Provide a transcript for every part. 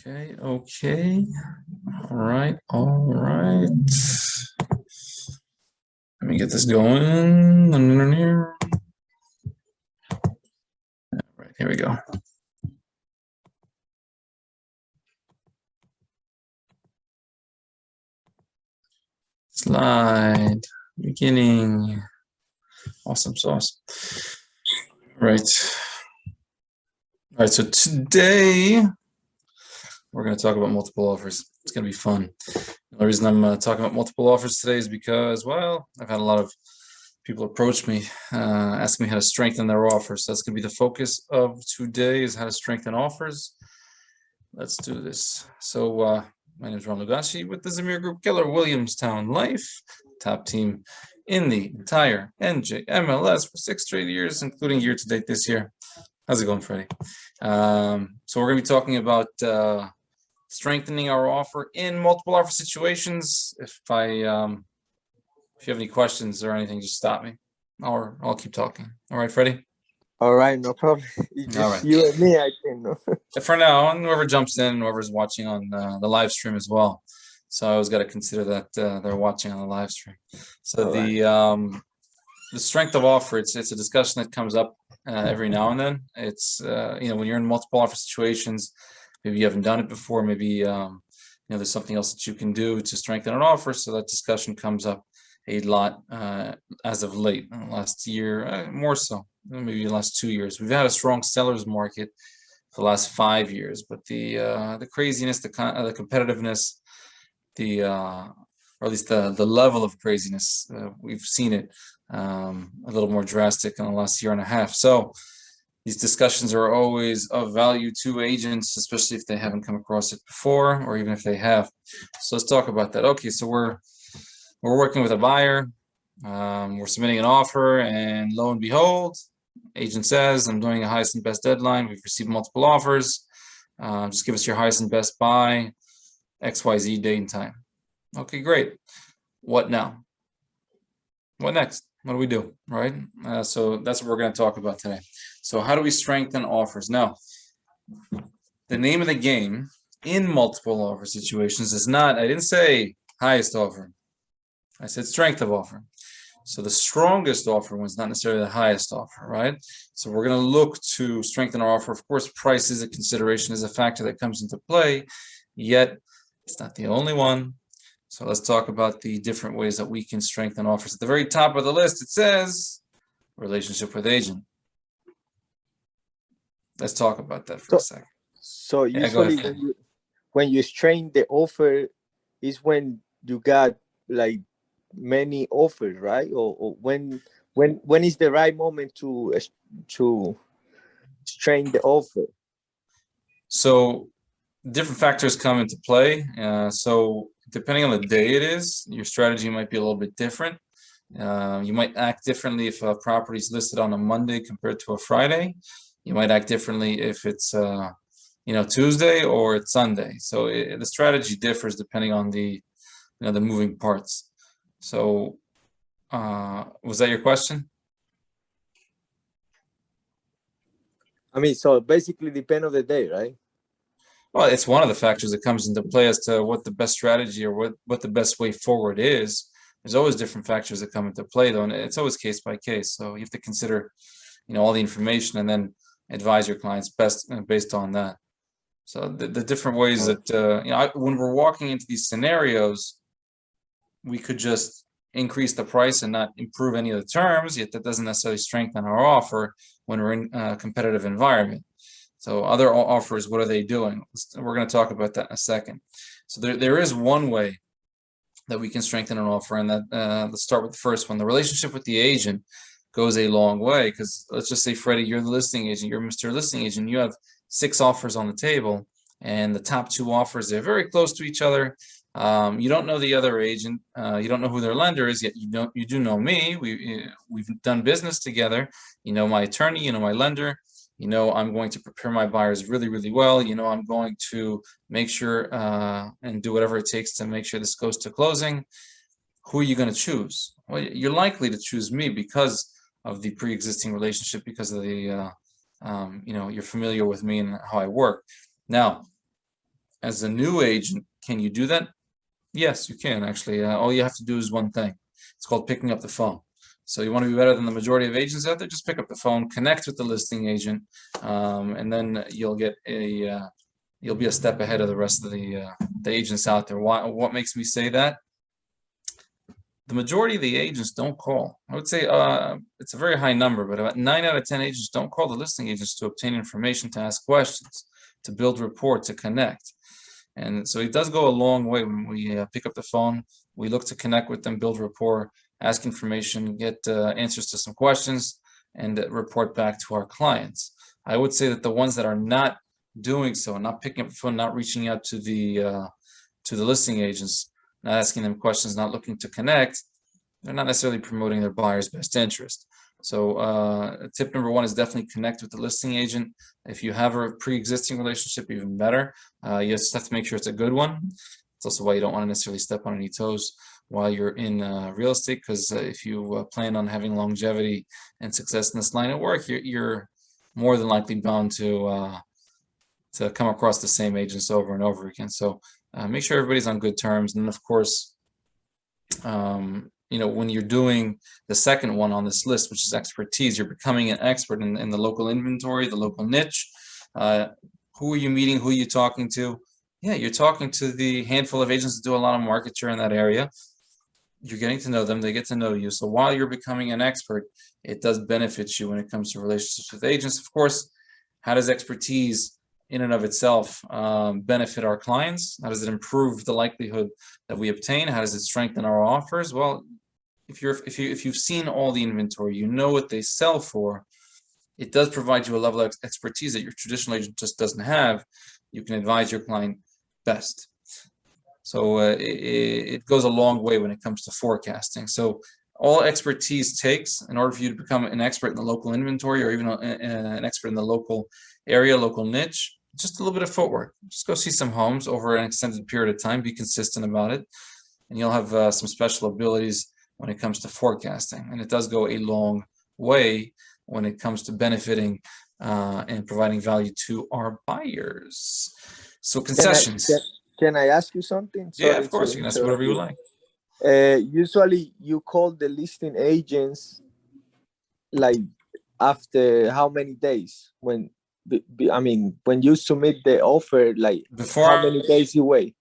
Okay. All right. Let me get this going. All right, here we go. Slide. Beginning. Awesome sauce. Right. All right, so today we're going to talk about multiple offers. It's going to be fun. The reason I'm talking about multiple offers today is because, well, I've had a lot of people approach me asking me how to strengthen their offers. So that's going to be the focus of today, is how to strengthen offers. Let's do this. So my name is Ron Lugashi with the Zamir Group, Keller Williamstown Life, top team in the entire NJMLS for 6 straight years, including year to date this year. How's it going, Freddie? So we're going to be talking about strengthening our offer in multiple offer situations. If you have any questions or anything, just stop me, or I'll keep talking. All right, Freddie? All right, no problem. It's just right. You and me, I think. No? For now, and whoever jumps in, whoever's watching on the live stream as well. So I always got to consider that they're watching on the live stream. So the strength of offer, it's a discussion that comes up every now and then. It's when you're in multiple offer situations, maybe you haven't done it before, maybe there's something else that you can do to strengthen an offer. So that discussion comes up a lot as of late, last year, more so, maybe the last 2 years. We've had a strong seller's market for the last 5 years, but the craziness, the competitiveness, or at least the level of craziness, we've seen it a little more drastic in the last year and a half. So these discussions are always of value to agents, especially if they haven't come across it before, or even if they have. So let's talk about that. Okay, so we're working with a buyer. We're submitting an offer, and lo and behold, agent says, I'm doing a highest and best deadline. We've received multiple offers. Just give us your highest and best by XYZ date and time. Okay, great. What now? What next? What do we do, right? So that's what we're going to talk about today. So how do we strengthen offers? Now, the name of the game in multiple offer situations is not, I didn't say highest offer. I said strength of offer. So the strongest offer was not necessarily the highest offer, right? So we're going to look to strengthen our offer. Of course, price is a consideration, is a factor that comes into play, yet it's not the only one. So let's talk about the different ways that we can strengthen offers. At the very top of the list, it says relationship with agent. Let's talk about that for a second. So usually when you strengthen the offer is when you got like many offers, right? Or when is the right moment to strengthen the offer? So different factors come into play. So depending on the day it is, your strategy might be a little bit different. You might act differently if a property is listed on a Monday compared to a Friday. You might act differently if it's Tuesday or it's Sunday. So the strategy differs depending on the moving parts. So was that your question? I mean, so basically depend on the day, right? Well, it's one of the factors that comes into play as to what the best strategy or what the best way forward is. There's always different factors that come into play, though, and it's always case by case. So you have to consider, all the information and then advise your clients based on that. So the different ways that when we're walking into these scenarios, we could just increase the price and not improve any of the terms. Yet that doesn't necessarily strengthen our offer when we're in a competitive environment. So other offers, what are they doing? We're going to talk about that in a second. So there is one way that we can strengthen an offer, and that let's start with the first one. The relationship with the agent goes a long way, because let's just say, Freddie, you're the listing agent, you're Mr. Listing Agent, you have 6 offers on the table, and the top 2 offers, they're very close to each other. You don't know the other agent, you don't know who their lender is, yet you do know me. We've done business together. You know my attorney, you know my lender. I'm going to prepare my buyers really, really well. I'm going to make sure and do whatever it takes to make sure this goes to closing. Who are you going to choose? Well, you're likely to choose me because of the pre-existing relationship, because of the, you're familiar with me and how I work. Now, as a new agent, can you do that? Yes, you can actually. All you have to do is one thing. It's called picking up the phone. So you want to be better than the majority of agents out there, just pick up the phone, connect with the listing agent, and then you'll get you'll be a step ahead of the rest of the agents out there. What makes me say that? The majority of the agents don't call. I would say it's a very high number, but about 9 out of 10 agents don't call the listing agents to obtain information, to ask questions, to build rapport, to connect. And so it does go a long way when we pick up the phone. We look to connect with them, build rapport, ask information, get answers to some questions, and report back to our clients. I would say that the ones that are not doing so, not picking up the phone, not reaching out to the listing agents, not asking them questions, not looking to connect, they're not necessarily promoting their buyer's best interest. So tip number one is definitely connect with the listing agent. If you have a pre-existing relationship, even better. You just have to make sure it's a good one. It's also why you don't want to necessarily step on any toes while you're in real estate, because if you plan on having longevity and success in this line of work, you're more than likely bound to come across the same agents over and over again. So make sure everybody's on good terms. And of course, when you're doing the second one on this list, which is expertise, you're becoming an expert in the local inventory, the local niche. Who are you meeting? Who are you talking to? Yeah, you're talking to the handful of agents that do a lot of market share in that area. You're getting to know them. They get to know you. So while you're becoming an expert, it does benefit you when it comes to relationships with agents. Of course, how does expertise in and of itself benefit our clients? How does it improve the likelihood that we obtain? How does it strengthen our offers? Well, if you've seen all the inventory, you know what they sell for. It does provide you a level of expertise that your traditional agent just doesn't have. You can advise your client best. So it goes a long way when it comes to forecasting. So all expertise takes, in order for you to become an expert in the local inventory, or even an expert in the local area, local niche, just a little bit of footwork. Just go see some homes over an extended period of time. Be consistent about it, and you'll have some special abilities when it comes to forecasting. And it does go a long way when it comes to benefiting and providing value to our buyers. So concessions. Can I ask you something? Yeah, of course. You can ask whatever you like. Usually you call the listing agents like after how many days? When you submit the offer, like how many days you wait?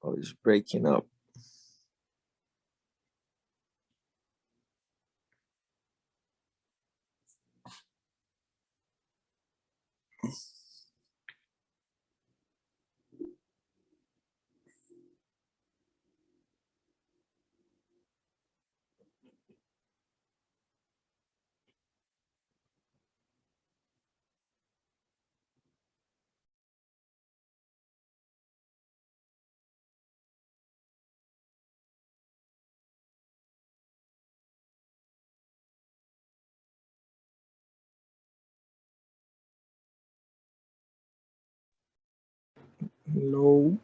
Oh, it's breaking up. Hello.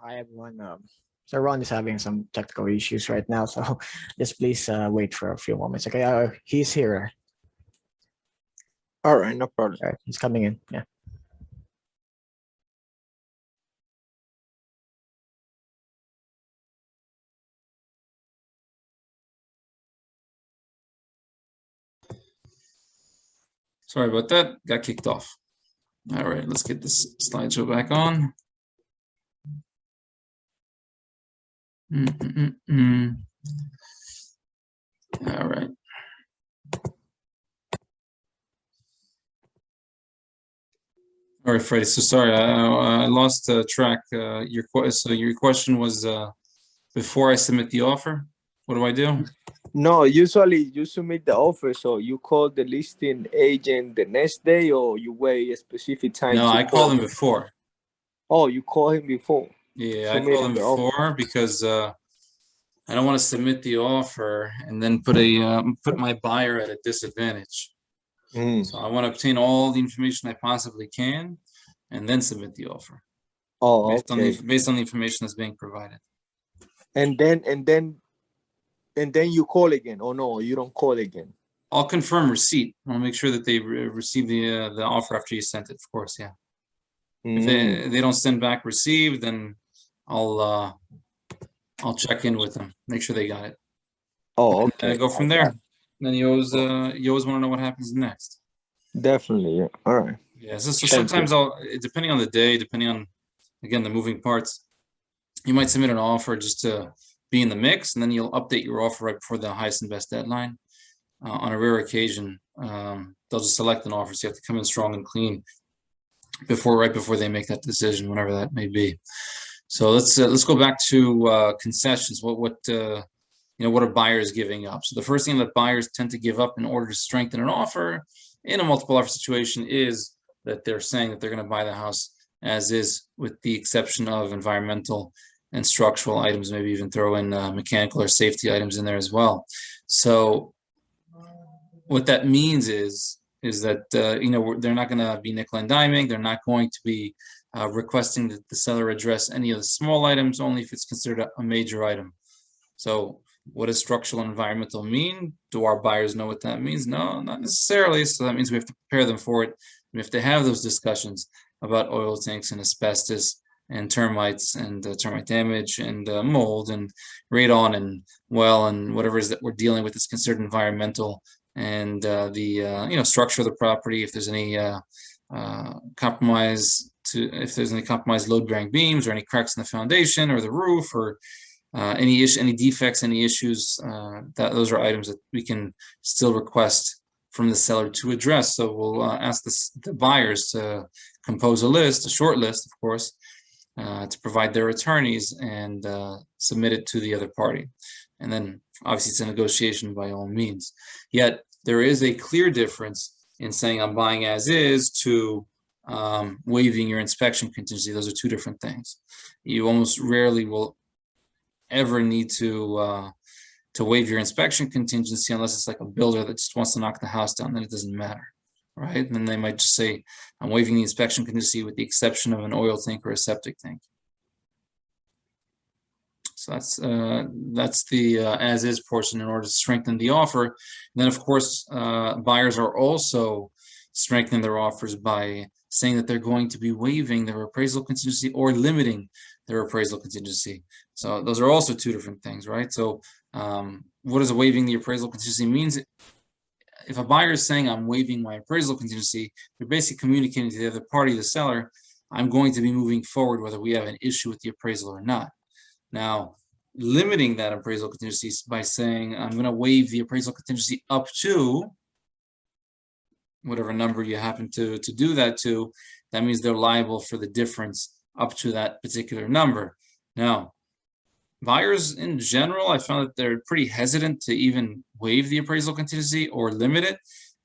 Hi everyone. So Ron is having some technical issues right now, so just please wait for a few moments. Okay, he's here. All right, no problem. All right, he's coming in. Yeah. Sorry about that. Got kicked off. All right, let's get this slideshow back on. All right. All right, Freddie. So sorry, I lost track. Your question was before I submit the offer, what do I do? No, usually you submit the offer, so you call the listing agent the next day, or you wait a specific time. No, I call them before. Oh, you call him before. Yeah, I call them before because I don't want to submit the offer and then put my buyer at a disadvantage. So I want to obtain all the information I possibly can and then submit the offer. Oh, based on the information that's being provided. And then you call again. Oh no, you don't call again. I'll confirm receipt. I'll make sure that they receive the offer after you sent it, of course, yeah. If they don't send back received, then I'll check in with them, make sure they got it. Oh, okay. Go from there. Then you always want to know what happens next. Definitely, yeah. All right. Yeah. So sometimes depending on the day, depending on again the moving parts, you might submit an offer just to be in the mix, and then you'll update your offer right before the highest and best deadline. On a rare occasion, they'll just select an offer, so you have to come in strong and clean right before they make that decision, whenever that may be. So let's go back to concessions. What are buyers giving up? So the first thing that buyers tend to give up in order to strengthen an offer in a multiple offer situation is that they're saying that they're going to buy the house as is, with the exception of environmental and structural items, maybe even throw in mechanical or safety items in there as well. So what that means is that they're not going to be nickel and diming. They're not going to be requesting that the seller address any of the small items, only if it's considered a major item. So what does structural and environmental mean? Do our buyers know what that means? No, not necessarily. So that means we have to prepare them for it. We have to have those discussions about oil tanks and asbestos and termites and termite damage and mold and radon and well and whatever it is that we're dealing with is considered environmental, and the structure of the property, if there's any compromised load-bearing beams or any cracks in the foundation or the roof or any defects, any issues, those are items that we can still request from the seller to address. So we'll ask the buyers to compose a short list, of course, to provide their attorneys and submit it to the other party. And then obviously it's a negotiation by all means. Yet there is a clear difference in saying I'm buying as is to waiving your inspection contingency. Those are two different things. You almost rarely will ever need to waive your inspection contingency unless it's like a builder that just wants to knock the house down. Then it doesn't matter, right? And then they might just say, I'm waiving the inspection contingency with the exception of an oil tank or a septic tank. So that's the as is portion in order to strengthen the offer. And then of course buyers are also strengthening their offers by saying that they're going to be waiving their appraisal contingency or limiting their appraisal contingency. So those are also two different things, right? So what does waiving the appraisal contingency means? If a buyer is saying I'm waiving my appraisal contingency, they're basically communicating to the other party, the seller, I'm going to be moving forward whether we have an issue with the appraisal or not. Now, limiting that appraisal contingency by saying I'm going to waive the appraisal contingency up to whatever number you happen to do that to, that means they're liable for the difference up to that particular number. Now, buyers in general, I found that they're pretty hesitant to even waive the appraisal contingency or limit it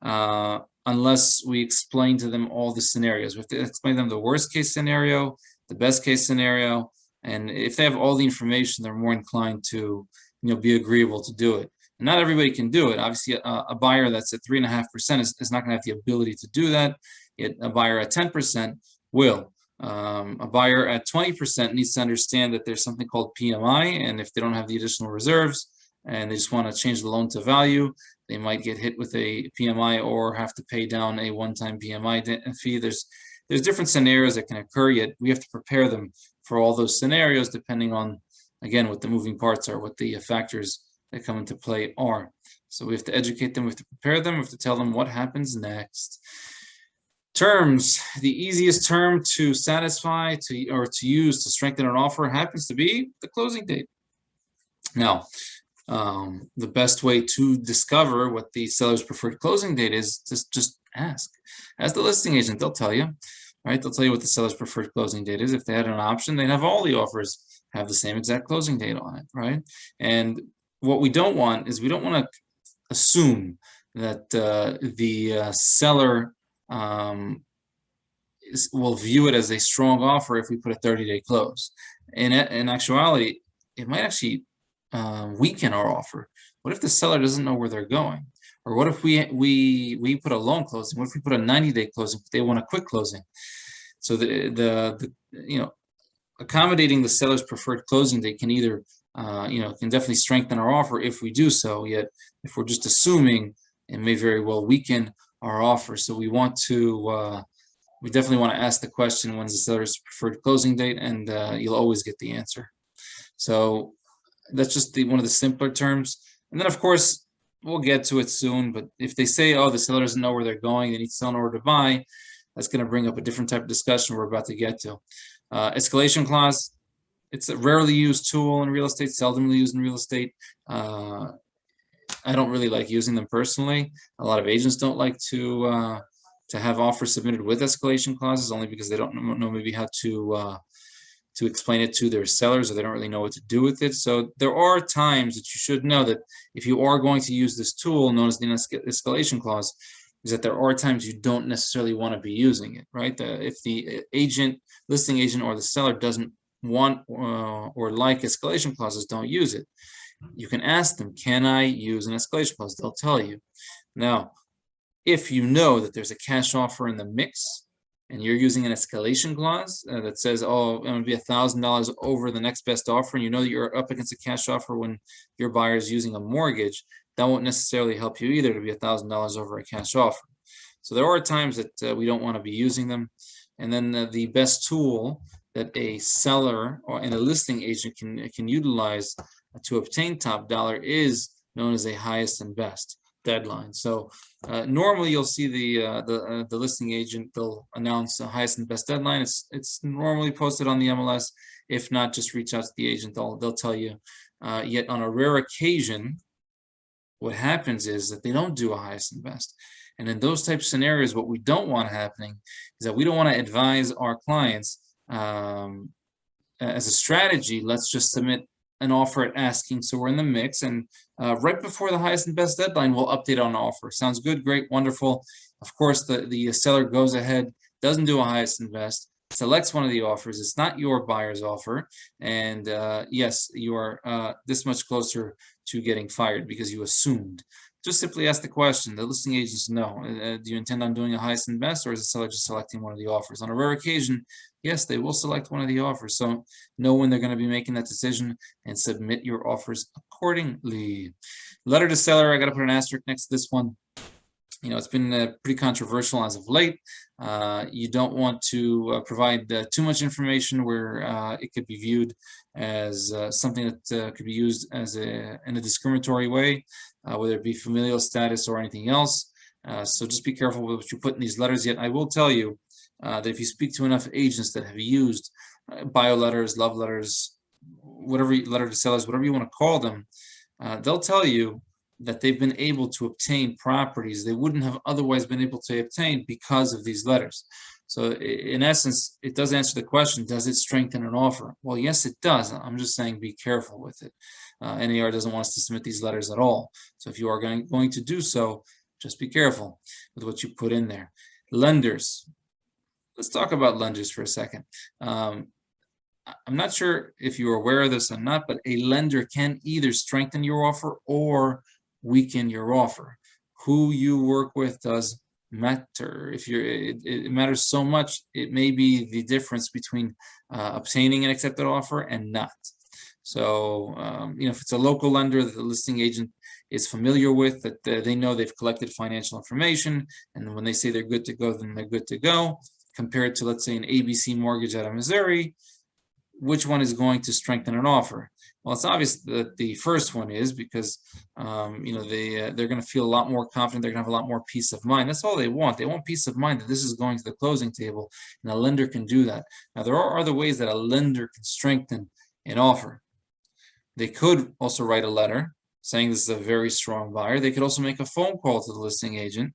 unless we explain to them all the scenarios. We have to explain to them the worst case scenario, the best case scenario, and if they have all the information, they're more inclined to be agreeable to do it. And not everybody can do it. Obviously, a buyer that's at 3.5% is not going to have the ability to do that. Yet a buyer at 10% will. A buyer at 20% needs to understand that there's something called PMI, and if they don't have the additional reserves and they just want to change the loan to value, they might get hit with a PMI or have to pay down a one-time PMI fee. There's different scenarios that can occur, yet we have to prepare them for all those scenarios depending on, again, what the moving parts are, what the factors that come into play are. So we have to educate them, we have to prepare them, we have to tell them what happens next. Terms. The easiest term to satisfy or to use to strengthen an offer happens to be the closing date. Now, the best way to discover what the seller's preferred closing date is just ask. As the listing agent, they'll tell you, right? They'll tell you what the seller's preferred closing date is. If they had an option, they'd have all the offers have the same exact closing date on it, right? And what we don't want is we don't want to assume that the seller will view it as a strong offer if we put a 30-day close. In actuality, it might actually weaken our offer. What if the seller doesn't know where they're going? Or what if we put a loan closing? What if we put a 90-day closing if they want a quick closing? So the accommodating the seller's preferred closing date can either can definitely strengthen our offer if we do so. Yet if we're just assuming, it may very well weaken our offer. So we want to we definitely want to ask the question, when's the seller's preferred closing date, and you'll always get the answer. So that's just one of the simpler terms. And then of course we'll get to it soon, but if they say, oh, the seller doesn't know where they're going, they need to sell in order to buy, that's going to bring up a different type of discussion we're about to get to. Escalation clause, it's a rarely used tool in real estate, seldomly used in real estate. I don't really like using them personally. A lot of agents don't like to have offers submitted with escalation clauses, only because they don't know maybe how to explain it to their sellers, or they don't really know what to do with it. So there are times that you should know that if you are going to use this tool known as the escalation clause, is that there are times you don't necessarily want to be using it, right? If the listing agent or the seller doesn't want or like escalation clauses, don't use it. You can ask them, can I use an escalation clause? They'll tell you. Now, if you know that there's a cash offer in the mix and you're using an escalation clause that says, oh, I'm going to be $1,000 over the next best offer, and you know that you're up against a cash offer when your buyer is using a mortgage, that won't necessarily help you either to be $1,000 over a cash offer. So there are times that we don't want to be using them. And then the best tool that a seller and a listing agent can utilize to obtain top dollar is known as a highest and best deadline. So normally you'll see the listing agent, they'll announce the highest and best deadline. It's normally posted on the MLS. If not, just reach out to the agent. They'll tell you. Yet on a rare occasion, what happens is that they don't do a highest and best. And in those type of scenarios, what we don't want happening is that we don't want to advise our clients as a strategy, let's just submit an offer at asking, so we're in the mix, and right before the highest and best deadline, we'll update on offer. Sounds good, great, wonderful. Of course, the seller goes ahead, doesn't do a highest and best, selects one of the offers. It's not your buyer's offer, and yes, you are this much closer to getting fired because you assumed. Just simply ask the question. The listing agents know. Do you intend on doing a highest and best, or is the seller just selecting one of the offers? On a rare occasion, yes, they will select one of the offers. So know when they're going to be making that decision and submit your offers accordingly. Letter to seller, I got to put an asterisk next to this one. You know, it's been pretty controversial as of late. You don't want to provide too much information where it could be viewed as something that could be used as in a discriminatory way, whether it be familial status or anything else. So just be careful with what you put in these letters. Yet I will tell you that if you speak to enough agents that have used bio letters, love letters, whatever letter to sellers, whatever you want to call them, they'll tell you that they've been able to obtain properties they wouldn't have otherwise been able to obtain because of these letters. So in essence, it does answer the question, does it strengthen an offer? Well, yes, it does. I'm just saying be careful with it. NAR doesn't want us to submit these letters at all. So if you are going to do so, just be careful with what you put in there. Lenders. Let's talk about lenders for a second. I'm not sure if you're aware of this or not, but a lender can either strengthen your offer or weaken your offer. Who you work with does matter. If it matters so much, it may be the difference between obtaining an accepted offer and not. So, if it's a local lender that the listing agent is familiar with, that they know they've collected financial information, and when they say they're good to go, then they're good to go. Compared to, let's say, an ABC mortgage out of Missouri, which one is going to strengthen an offer? Well, it's obvious that the first one is, because they're going to feel a lot more confident. They're going to have a lot more peace of mind. That's all they want. They want peace of mind that this is going to the closing table, and a lender can do that. Now, there are other ways that a lender can strengthen an offer. They could also write a letter saying this is a very strong buyer. They could also make a phone call to the listing agent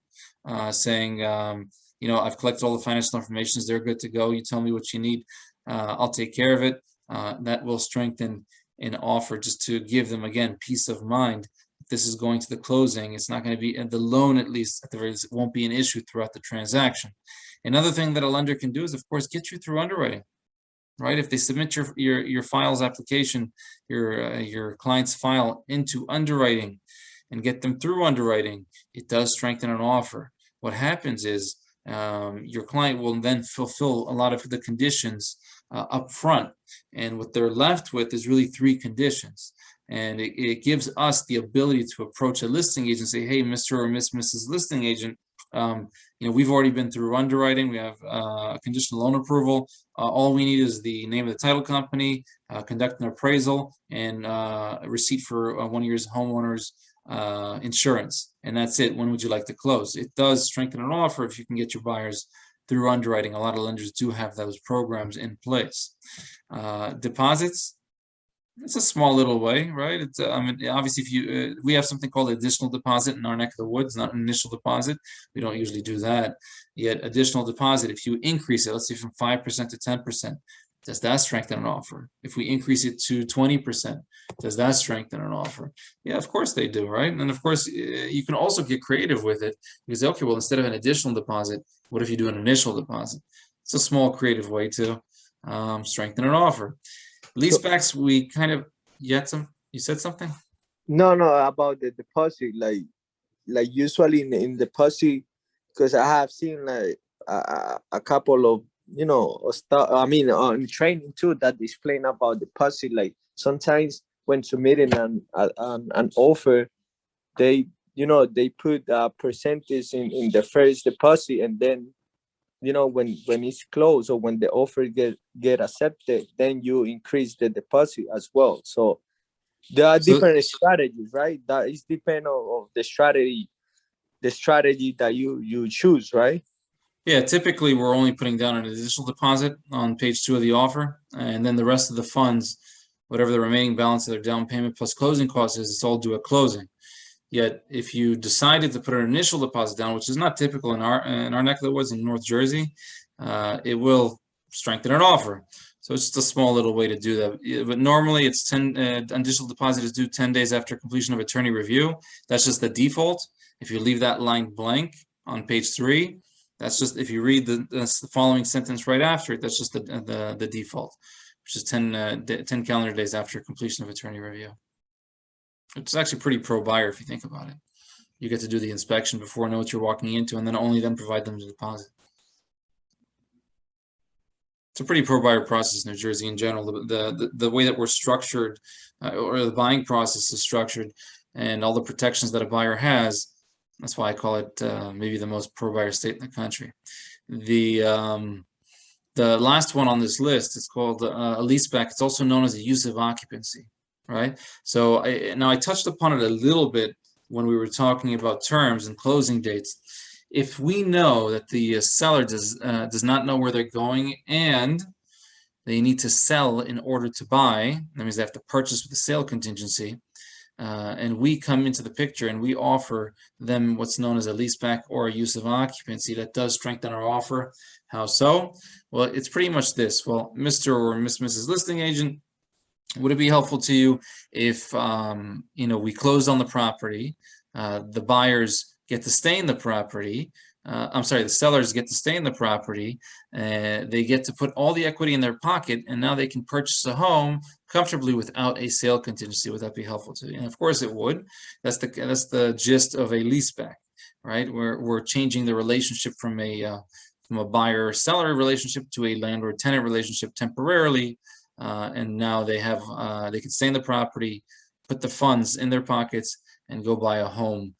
saying, I've collected all the financial information. They're good to go. You tell me what you need. I'll take care of it. That will strengthen an offer, just to give them, again, peace of mind. If this is going to the closing, it's not going to be, the loan, at least at the very least, it won't be an issue throughout the transaction. Another thing that a lender can do is, of course, get you through underwriting. Right? If they submit your file's application, your client's file into underwriting and get them through underwriting, it does strengthen an offer. What happens is your client will then fulfill a lot of the conditions up front, and what they're left with is really 3 conditions. And it gives us the ability to approach a listing agent and say, hey, Mr. or Mrs. Listing Agent, we've already been through underwriting. We have conditional loan approval. All we need is the name of the title company, conduct an appraisal, and a receipt for 1 year's homeowner's insurance. And that's it. When would you like to close? It does strengthen an offer if you can get your buyers through underwriting. A lot of lenders do have those programs in place. Deposits. It's a small little way, right? It's obviously, if we have something called additional deposit in our neck of the woods, not an initial deposit. We don't usually do that. Yet additional deposit, if you increase it, let's say from 5% to 10%, does that strengthen an offer? If we increase it to 20%, does that strengthen an offer? Yeah, of course they do, right? And of course, you can also get creative with it. You say, okay, well, instead of an additional deposit, what if you do an initial deposit? It's a small creative way to strengthen an offer. Leasebacks, we kind of you said something? No, about the deposit, like usually in deposit, because I have seen like a couple of stuff. I mean, on training too, that explain about deposit. Like sometimes when submitting an offer, they put a percentage in the first deposit, and then when it's closed or when the offer get accepted, then you increase the deposit as well. So there are different strategies, right? That is depend on the strategy that you choose, right? Yeah, typically we're only putting down an additional deposit on page 2 of the offer, and then the rest of the funds, whatever the remaining balance of their down payment plus closing costs is, it's all due at closing. Yet, if you decided to put an initial deposit down, which is not typical in our neck of the woods in North Jersey, it will strengthen an offer. So it's just a small little way to do that. But normally, it's 10 initial deposit is due 10 days after completion of attorney review. That's just the default. If you leave that line blank on page 3, that's just, if you read the following sentence right after it, that's just the default, which is 10 calendar days after completion of attorney review. It's actually pretty pro-buyer if you think about it. You get to do the inspection before, know what you're walking into, and then only then provide them the deposit. It's a pretty pro-buyer process in New Jersey in general. The way that we're structured, or the buying process is structured, and all the protections that a buyer has, that's why I call it maybe the most pro-buyer state in the country. The last one on this list is called a leaseback. It's also known as a use of occupancy. Right. So I touched upon it a little bit when we were talking about terms and closing dates. If we know that the seller does not know where they're going and they need to sell in order to buy, that means they have to purchase with a sale contingency, and we come into the picture and we offer them what's known as a leaseback or a use of occupancy, that does strengthen our offer. How so? Well, it's pretty much this. Well, Mr. or Mrs. Listing Agent, would it be helpful to you if we closed on the property, the buyers get to stay in the property, the sellers get to stay in the property, they get to put all the equity in their pocket, and now they can purchase a home comfortably without a sale contingency? Would that be helpful to you? And of course it would. That's the gist of a leaseback. right? We're changing the relationship from a buyer-seller relationship to a landlord-tenant relationship temporarily, and now they can stay in the property, put the funds in their pockets, and go buy a home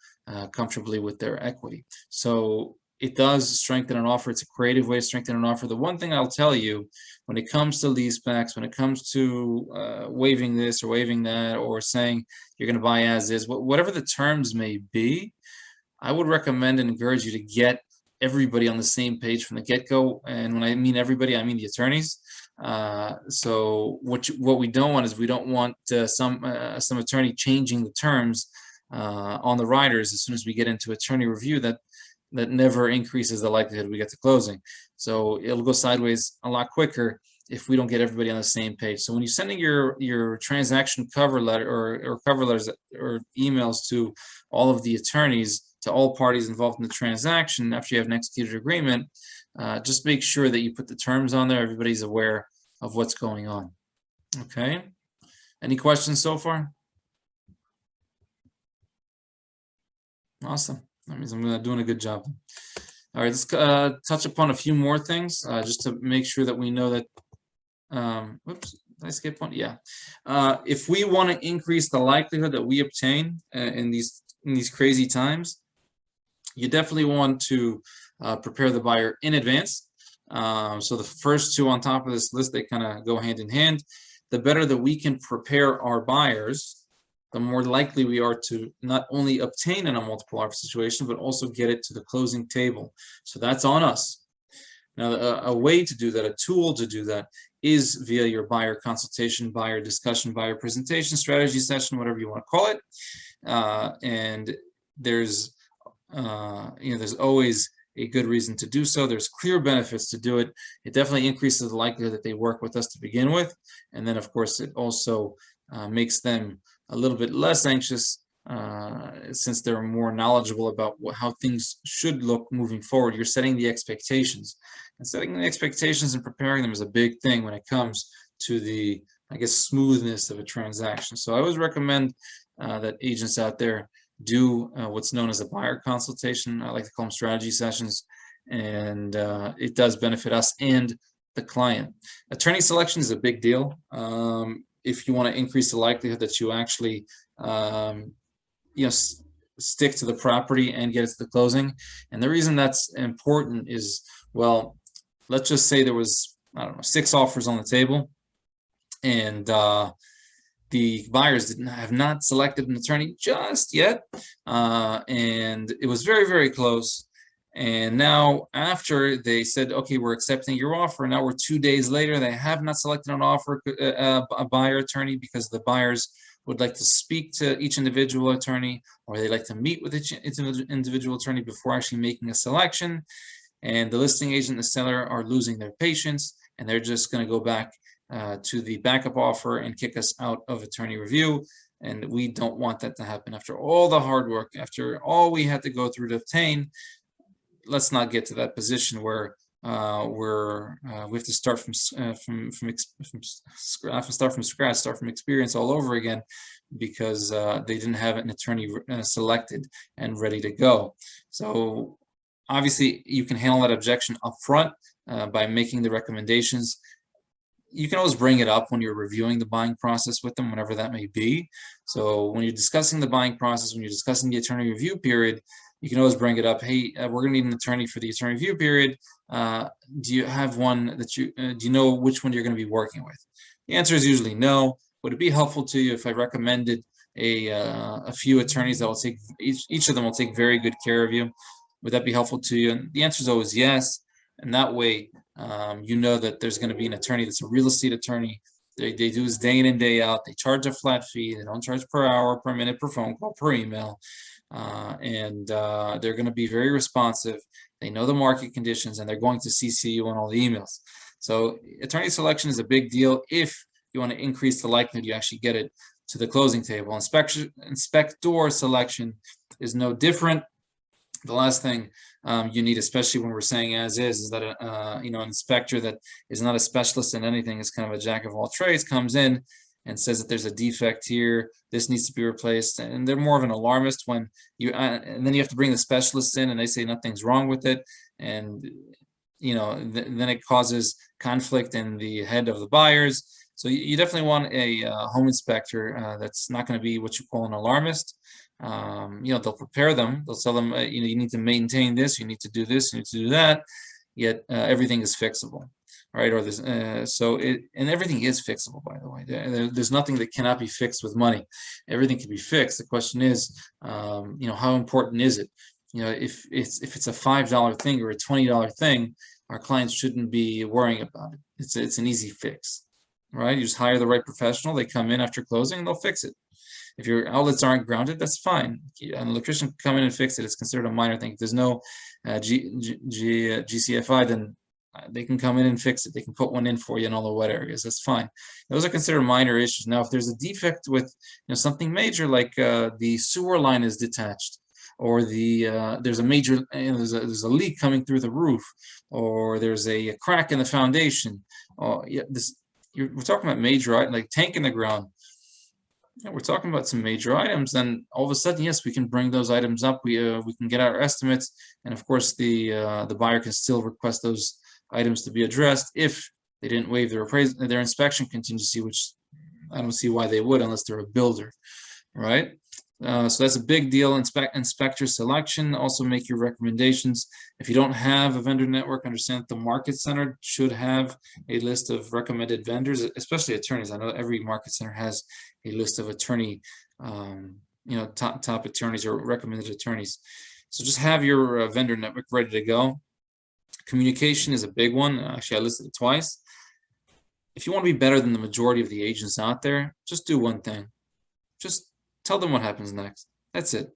comfortably with their equity. So it does strengthen an offer. It's a creative way to strengthen an offer. The one thing I'll tell you, when it comes to leasebacks, when it comes to waiving this or waiving that, or saying you're going to buy as is, whatever the terms may be, I would recommend and encourage you to get everybody on the same page from the get-go. And when I mean everybody, I mean the attorneys. So what we don't want is we don't want some attorney changing the terms on the riders as soon as we get into attorney review. That never increases the likelihood we get to closing. So it'll go sideways a lot quicker if we don't get everybody on the same page. So when you're sending your transaction cover letter or cover letters or emails to all of the attorneys, to all parties involved in the transaction after you have an executed agreement, just make sure that you put the terms on there. Everybody's aware of what's going on. Okay. Any questions so far? Awesome. That means I'm doing a good job. All right, let's touch upon a few more things just to make sure that we know that. Whoops, did I skip one? Yeah. If we want to increase the likelihood that we obtain in these crazy times, you definitely want to prepare the buyer in advance. So the first two on top of this list, they kind of go hand in hand. The better that we can prepare our buyers, the more likely we are to not only obtain in a multiple offer situation, but also get it to the closing table. So that's on us. Now, a way to do that, a tool to do that, is via your buyer consultation, buyer discussion, buyer presentation, strategy session, whatever you want to call it. And there's always a good reason to do so. There's clear benefits to do it. It definitely increases the likelihood that they work with us to begin with. And then, of course, it also makes them a little bit less anxious since they're more knowledgeable about how things should look moving forward. You're setting the expectations. And setting the expectations and preparing them is a big thing when it comes to the, I guess, smoothness of a transaction. So I always recommend that agents out there do what's known as a buyer consultation. I like to call them strategy sessions, and it does benefit us and the client. Attorney selection is a big deal. If you want to increase the likelihood that you actually stick to the property and get it to the closing. And the reason that's important is, well, let's just say there was, I don't know, 6 offers on the table, and the buyers have not selected an attorney just yet, and it was very, very close. And now after they said, okay, we're accepting your offer, now we're 2 days later, they have not selected an offer, a buyer attorney, because the buyers would like to speak to each individual attorney, or they like to meet with each individual attorney before actually making a selection. And the listing agent and the seller are losing their patience, and they're just going to go back to the backup offer and kick us out of attorney review. And we don't want that to happen. After all the hard work, after all we had to go through to obtain, let's not get to that position where we have to start from scratch, start from experience all over again, because they didn't have an attorney selected and ready to go. So obviously you can handle that objection up front by making the recommendations. You can always bring it up when you're reviewing the buying process with them, whenever that may be. So when you're discussing the buying process, when you're discussing the attorney review period, you can always bring it up. Hey, we're going to need an attorney for the attorney review period. Do you have one that do you know which one you're going to be working with? The answer is usually no. Would it be helpful to you if I recommended a few attorneys that will take, each of them will take very good care of you? Would that be helpful to you? And the answer is always yes. And that way, you know that there's going to be an attorney that's a real estate attorney. They do this day in and day out. They charge a flat fee. They don't charge per hour, per minute, per phone call, per email. And they're going to be very responsive. They know the market conditions, and they're going to CC you on all the emails. So attorney selection is a big deal if you want to increase the likelihood you actually get it to the closing table. Inspector selection is no different. The last thing you need, especially when we're saying as is that an inspector that is not a specialist in anything, is kind of a jack of all trades, comes in and says that there's a defect here, this needs to be replaced, and they're more of an alarmist when you, and then you have to bring the specialists in and they say nothing's wrong with it, and then it causes conflict in the head of the buyers. So you definitely want a home inspector that's not going to be what you call an alarmist. They'll prepare them, they'll tell them, you need to maintain this, you need to do this, you need to do that, yet everything is fixable. Right, or there's and everything is fixable, by the way. There's nothing that cannot be fixed with money. Everything can be fixed. The question is, how important is it? If it's a $5 thing or a $20 thing, our clients shouldn't be worrying about it. It's an easy fix, right? You just hire the right professional. They come in after closing and they'll fix it. If your outlets aren't grounded, that's fine. An electrician can come in and fix it. It's considered a minor thing. If there's no GCFI, then they can come in and fix it. They can put one in for you in all the wet areas. That's fine. Those are considered minor issues. Now, if there's a defect with something major, like the sewer line is detached, or there's a major there's a leak coming through the roof, or there's a crack in the foundation, we're talking about major, like tank in the ground. We're talking about some major items, then all of a sudden, yes, we can bring those items up. We can get our estimates, and of course, the buyer can still request those items to be addressed if they didn't waive their inspection contingency, which I don't see why they would unless they're a builder, right? So that's a big deal. Inspector selection. Also make your recommendations. If you don't have a vendor network, understand that the market center should have a list of recommended vendors, especially attorneys. I know every market center has a list of attorney, top attorneys or recommended attorneys. So just have your vendor network ready to go. Communication is a big one. Actually, I listed it twice. If you want to be better than the majority of the agents out there, just do one thing. Just tell them what happens next. That's it.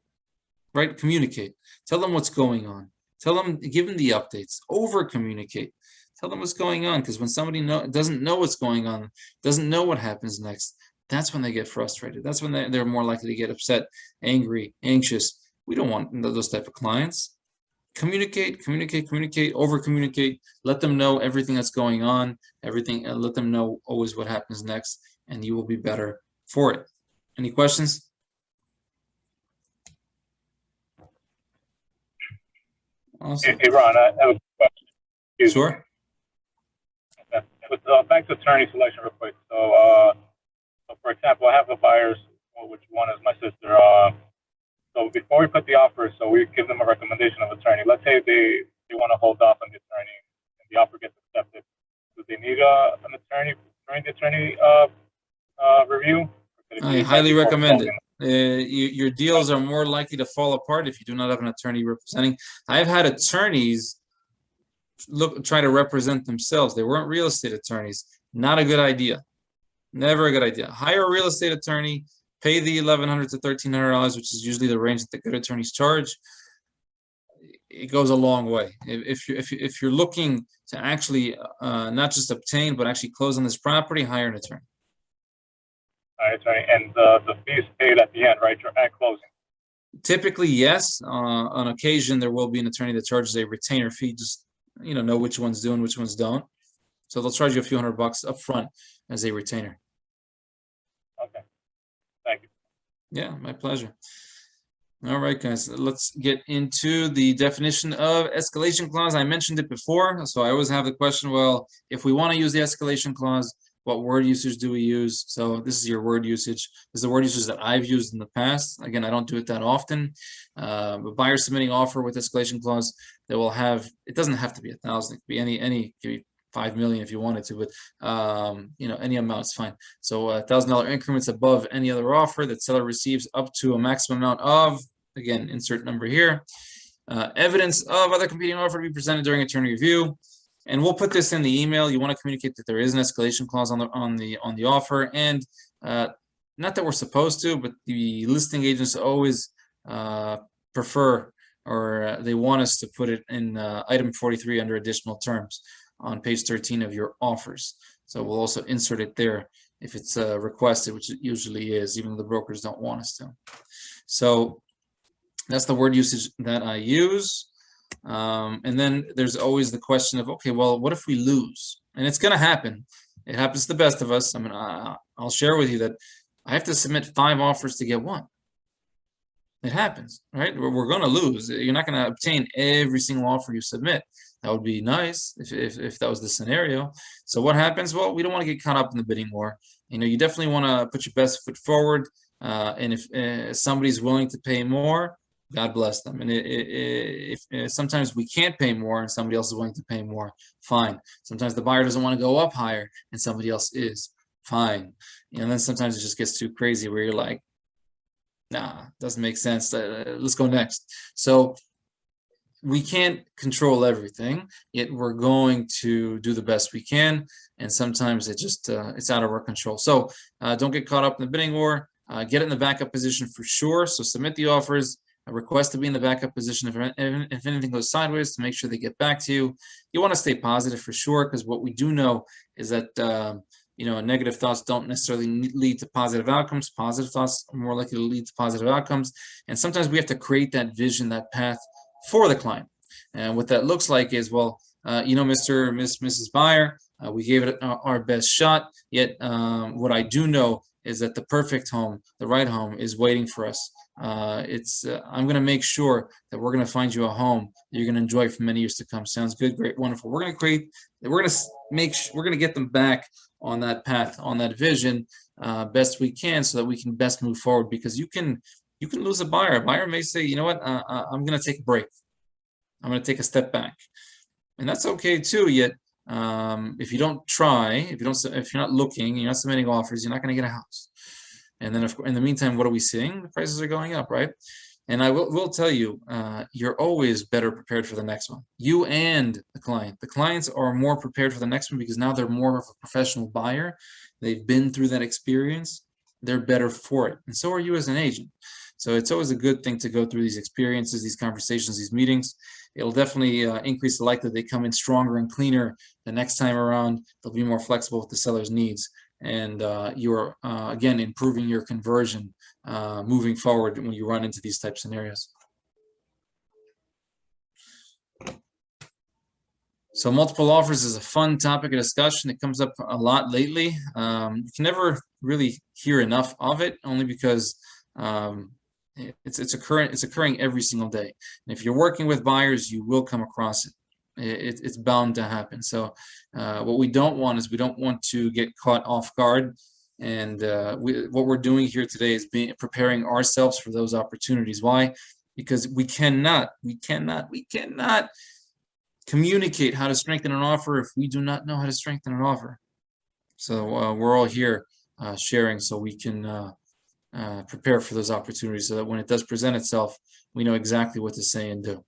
Right? Communicate. Tell them what's going on. Give them the updates. Over communicate. Tell them what's going on, because when somebody doesn't know what's going on, doesn't know what happens next, that's when they get frustrated. That's when they're more likely to get upset, angry, anxious. We don't want those type of clients. Communicate, over communicate, let them know everything that's going on, everything, and let them know always what happens next, and you will be better for it. Any questions? Awesome. Hey, Ron, I have a question. Sure. Back to attorney selection real quick. So for example, I have a buyers, which one is my sister. So before we put the offer, so we give them a recommendation of attorney. Let's say they want to hold off on the attorney and the offer gets accepted. Do they need an attorney during the attorney review? I highly recommend it. Your deals are more likely to fall apart if you do not have an attorney representing. I've had attorneys try to represent themselves. They weren't real estate attorneys. Not a good idea. Never a good idea. Hire a real estate attorney. Pay the $1,100 to $1,300, which is usually the range that the good attorneys charge. It goes a long way. If you're looking to actually not just obtain but actually close on this property, hire an attorney. All right, attorney, and the fees paid at the end, right? At closing. Typically, yes. On occasion, there will be an attorney that charges a retainer fee. Just know which ones do and which ones don't. So they'll charge you a few $100 up front as a retainer. Okay. Thank you. Yeah, my pleasure. All right, guys, let's get into the definition of escalation clause. I mentioned it before, so I always have the question, well, if we want to use the escalation clause, what word usage do we use? So this is your word usage. This is the word usage that I've used in the past. Again, I don't do it that often. But buyer submitting offer with escalation clause, that will have, it doesn't have to be 1,000. It could be it could be 5 million if you wanted to, but any amount is fine. So $1,000 increments above any other offer that seller receives up to a maximum amount of, again, insert number here. Evidence of other competing offer to be presented during attorney review. And we'll put this in the email. You want to communicate that there is an escalation clause on the offer, and not that we're supposed to, but the listing agents always prefer, or they want us to put it in item 43 under additional terms on page 13 of your offers. So we'll also insert it there if it's requested, which it usually is, even though the brokers don't want us to. So that's the word usage that I use. And then there's always the question of, okay, well, what if we lose? And it's going to happen. It happens to the best of us. I mean, I'll share with you that I have to submit 5 offers to get 1. It happens, right? We're going to lose. You're not going to obtain every single offer you submit. That would be nice if that was the scenario. So what happens? Well, we don't want to get caught up in the bidding war. You definitely want to put your best foot forward. And if somebody's willing to pay more, God bless them. And if sometimes we can't pay more and somebody else is willing to pay more, fine. Sometimes the buyer doesn't want to go up higher and somebody else is, fine. And then sometimes it just gets too crazy where you're like, nah, doesn't make sense. Let's go next. So we can't control everything, yet we're going to do the best we can. And sometimes it just it's out of our control. So don't get caught up in the bidding war. Get in the backup position for sure. So submit the offers. Request to be in the backup position if anything goes sideways, to make sure they get back to you. You want to stay positive for sure, because what we do know is that negative thoughts don't necessarily lead to positive outcomes. Positive thoughts are more likely to lead to positive outcomes. And sometimes we have to create that vision, that path for the client. And what that looks like is, well, Mr. Mrs. Buyer, we gave it our best shot. Yet what I do know is that the perfect home, the right home, is waiting for us. I'm going to make sure that we're going to find you a home that you're going to enjoy for many years to come. Sounds good, great, wonderful. We're going to get them back on that path, on that vision, best we can, so that we can best move forward. Because you can lose a buyer. A buyer may say, you know what, I'm going to take a break. I'm going to take a step back, and that's okay too. Yet, if you don't try, if you're not looking, you're not submitting offers, you're not going to get a house. And then, in the meantime, what are we seeing? The prices are going up, right? And I will tell you, you're always better prepared for the next one. You and the client. The clients are more prepared for the next one because now they're more of a professional buyer. They've been through that experience. They're better for it. And so are you as an agent. So it's always a good thing to go through these experiences, these conversations, these meetings. It'll definitely increase the likelihood they come in stronger and cleaner the next time around. They'll be more flexible with the seller's needs. And you are, again, improving your conversion moving forward when you run into these type scenarios. So multiple offers is a fun topic of discussion. It comes up a lot lately. You can never really hear enough of it, only because it's occurring every single day. And if you're working with buyers, you will come across it. It's bound to happen. So what we don't want is, we don't want to get caught off guard. And what we're doing here today is preparing ourselves for those opportunities. Why? Because we cannot communicate how to strengthen an offer if we do not know how to strengthen an offer. So we're all here sharing, so we can prepare for those opportunities, so that when it does present itself, we know exactly what to say and do.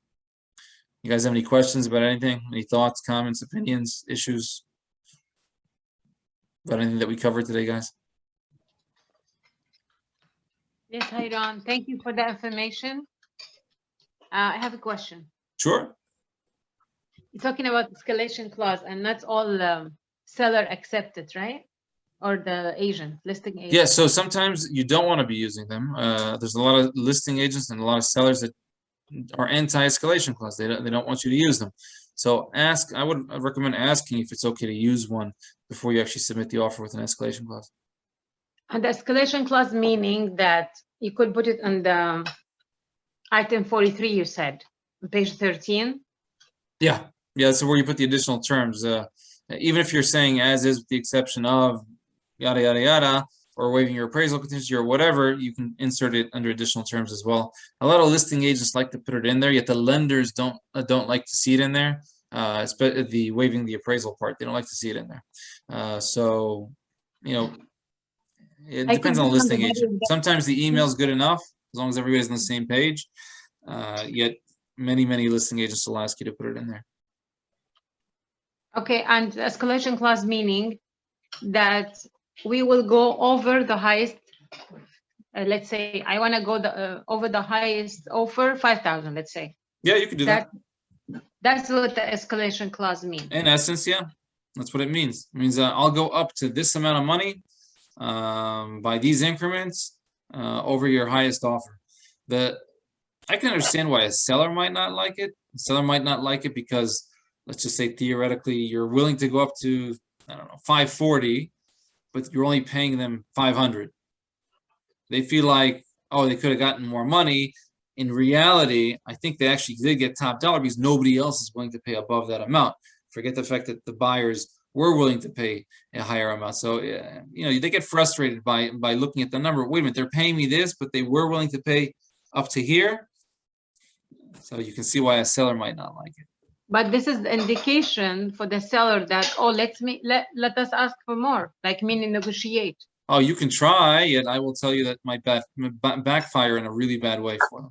You guys have any questions about anything? Any thoughts, comments, opinions, issues about anything that we covered today, guys? Yes, hi, Ron. Thank you for the information. I have a question. Sure. You're talking about escalation clause, and that's all seller accepted, right? Or the agent, listing agent. Yeah, so sometimes you don't want to be using them. There's a lot of listing agents and a lot of sellers that are anti-escalation clause. They don't want you to use them. So I would recommend asking if it's okay to use one before you actually submit the offer with an escalation clause. And the escalation clause meaning that you could put it on the item 43, you said, on page 13. Yeah, so where you put the additional terms, even if you're saying as is with the exception of yada yada yada, or waiving your appraisal contingency or whatever, you can insert it under additional terms as well. A lot of listing agents like to put it in there, yet the lenders don't like to see it in there. The waiving the appraisal part, they don't like to see it in there. So, it depends on the listing agent. Sometimes the email is good enough as long as everybody's on the same page. Yet many listing agents will ask you to put it in there. Okay, and escalation clause meaning that we will go over the highest. Let's say I want to go over the highest offer, 5,000. Let's say. Yeah, you can do that. That's what the escalation clause means. In essence, yeah, that's what it means. It means I'll go up to this amount of money by these increments over your highest offer. I can understand why a seller might not like it. A seller might not like it because, let's just say theoretically, you're willing to go up to I don't know, 540, but you're only paying them 500. They feel like, oh, they could have gotten more money. In reality, I think they actually did get top dollar because nobody else is willing to pay above that amount. Forget the fact that the buyers were willing to pay a higher amount. So, they get frustrated by looking at the number. Wait a minute, they're paying me this, but they were willing to pay up to here. So you can see why a seller might not like it. But this is the indication for the seller that, oh, let us ask for more, like meaning negotiate. Oh, you can try, yet I will tell you that might backfire in a really bad way for them.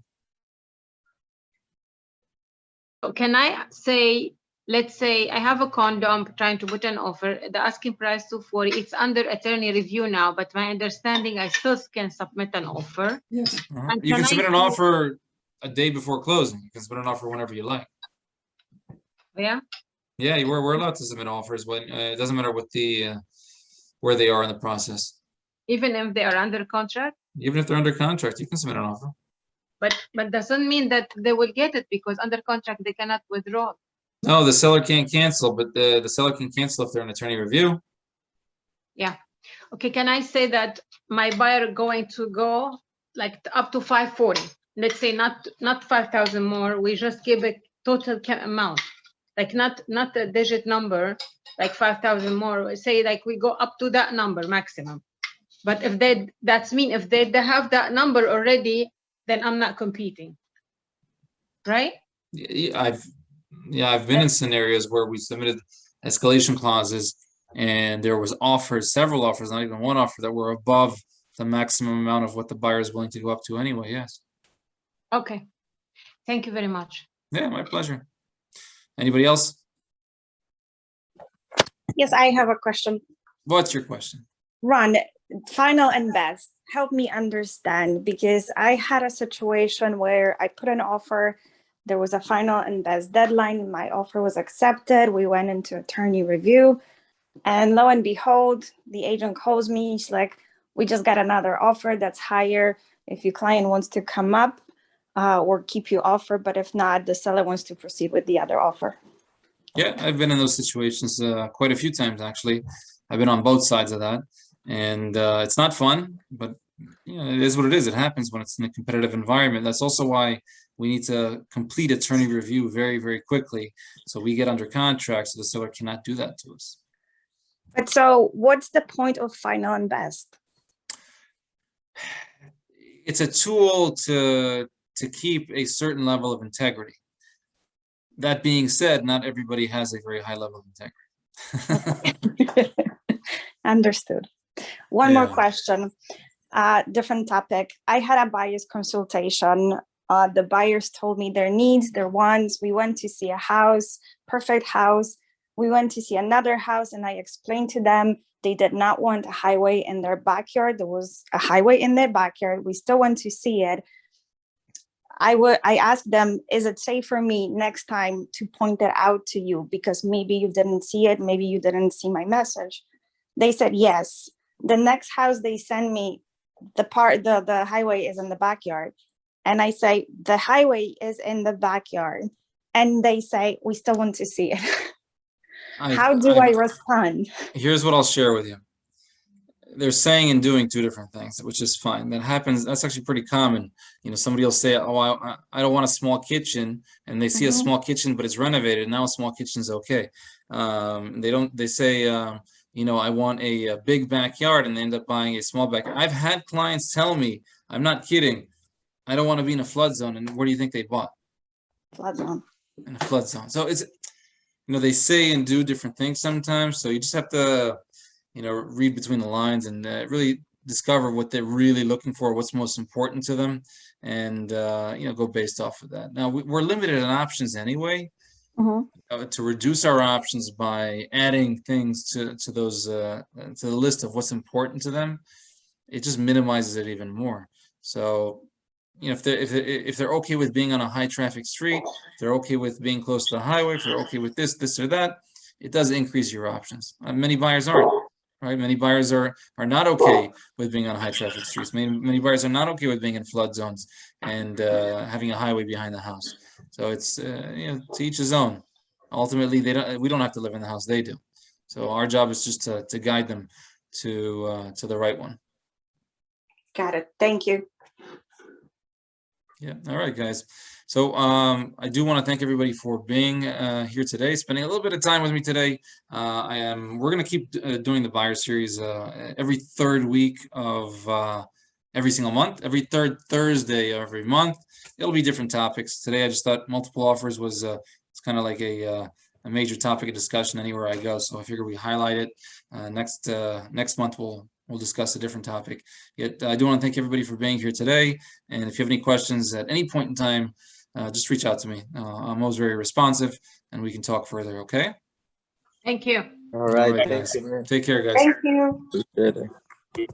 So can I say, let's say I have a condo, I'm trying to put an offer, the asking price 240, it's under attorney review now, but my understanding, I still can submit an offer. Yes. And You can can submit I an do- offer a day before closing. You can submit an offer whenever you like. Yeah, Yeah, we're allowed to submit offers when it doesn't matter what where they are in the process. even if they are under contract, Even if they're under contract, you can submit an offer. but doesn't mean that they will get it because under contract, they cannot withdraw. No, the seller can't cancel, but the seller can cancel if they're in attorney review. Okay, can I say that my buyer going to go like up to 540? Let's say not 5,000 more. We just give a total amount, like not a digit number, like 5,000 more. Say like we go up to that number maximum. But if they have that number already, then I'm not competing, right? I've been in scenarios where we submitted escalation clauses and there was several offers, not even one offer, that were above the maximum amount of what the buyer is willing to go up to anyway. Yes. Okay. Thank you very much. Yeah, my pleasure. Anybody else? Yes, I have a question. What's your question? Ron, final and best, help me understand, because I had a situation where I put an offer, there was a final and best deadline, my offer was accepted, we went into attorney review, and lo and behold, the agent calls me, she's like, we just got another offer that's higher. If your client wants to come up or keep your offer, but if not, the seller wants to proceed with the other offer. Yeah, I've been in those situations quite a few times, actually. I've been on both sides of that. And it's not fun, but it is what it is. It happens when it's in a competitive environment. That's also why we need to complete attorney review very, very quickly. So we get under contract so the seller cannot do that to us. But so what's the point of final and best? It's a tool to keep a certain level of integrity. That being said, not everybody has a very high level of integrity. Understood. One more Yeah. question, different topic. I had a buyer's consultation. The buyers told me their needs, their wants. We went to see a house, perfect house. We went to see another house and I explained to them they did not want a highway in their backyard. There was a highway in their backyard. We still went to see it. I asked them, is it safe for me next time to point it out to you? Because maybe you didn't see it, maybe you didn't see my message. They said yes. The next house they send me, the highway is in the backyard. And I say, the highway is in the backyard. And they say, we still want to see it. How do I respond? Here's what I'll share with you. They're saying and doing two different things, which is fine. That happens. That's actually pretty common. Somebody will say, oh, I don't want a small kitchen. And they see a small kitchen, but it's renovated. Now a small kitchen is okay. They say, I want a big backyard, and they end up buying a small backyard. I've had clients tell me, I'm not kidding, I don't want to be in a flood zone. And where do you think they bought? Flood zone. In a flood zone. So it's, they say and do different things sometimes. So you just have to, read between the lines and really discover what they're really looking for, what's most important to them, and, go based off of that. Now, we're limited in options anyway. To reduce our options by adding things to those to the list of what's important to them, it just minimizes it even more. So, if they're okay with being on a high traffic street, if they're okay with being close to the highway, if they're okay with this or that, it does increase your options. Many buyers aren't. Right? Many buyers are not okay with being on high traffic streets. Many buyers are not okay with being in flood zones and having a highway behind the house. So it's to each his own. Ultimately, we don't have to live in the house, they do. So our job is just to guide them to the right one. Got it. Thank you. Yeah. All right, guys. So I do want to thank everybody for being here today, spending a little bit of time with me today. We're going to keep doing the buyer series every third week of every single month, every third Thursday of every month. It'll be different topics. Today, I just thought multiple offers was it's kind of like a major topic of discussion anywhere I go. So I figure we highlight it. Next month we'll discuss a different topic. Yet I do want to thank everybody for being here today. And if you have any questions at any point in time, just reach out to me. I'm always very responsive, and we can talk further. Okay. Thank you. All right. All right, guys. Thank you, man. Take care, guys. Thank you. Appreciate it.